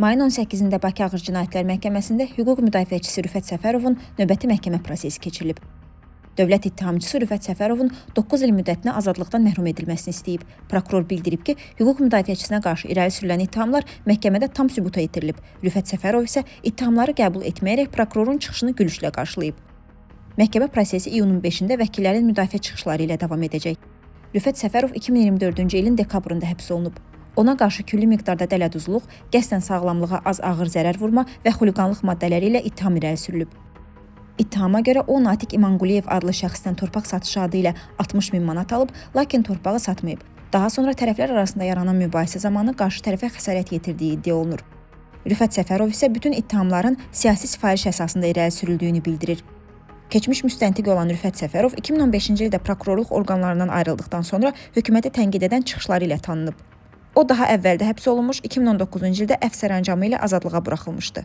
Mayın 18-də Bakı Ağır Cinayətlər Məhkəməsində hüquq müdafiəçisi Rüfət Səfərovun növbəti məhkəmə prosesi keçirilib. Dövlət ittihamçısı Rüfət Səfərovun 9 il müddətinə azadlıqdan məhrum edilməsini istəyib. Prokuror bildirib ki, hüquq müdafiəçisinə qarşı irəli sürülən ittihamlar məhkəmədə tam sübuta yetirilib. Rüfət Səfərov isə ittihamları qəbul etməyərək prokurorun çıxışını gülüşlə qarşılayıb. Məhkəmə prosesi iyunun 5-də vəkillərin müdafiə çıxışları ilə davam edəcək. Rüfət Səfərov 2024-cü ilin dekabrında həbs olunub. Ona qarşı külli miqdarda dələduzluq, qəsdən sağlamlığa az ağır zərər vurma və xuliqanlıq maddələri ilə ittiham irəli sürülüb. İttihama görə o Natiq İmanquliyev adlı şəxsdən torpaq satışı adı ilə 60 min manat alıb, lakin torpağı satmayıb. Daha sonra tərəflər arasında yaranan mübahisə zamanı qarşı tərəfə xəsarət yetirdiyi iddia olunur. Rüfət Səfərov isə bütün ittihamların siyasi sifariş əsasında irəli sürüldüyünü bildirir. Keçmiş müstəntiq olan Rüfət Səfərov 2015-ci ildə prokurorluq orqanlarından ayrıldıqdan sonra hökuməti tənqid edən çıxışları ilə tanınıb. O daha əvvəldə həbs olunmuş, 2019-cu ildə əfv sərəncamı ilə azadlığa buraxılmışdı.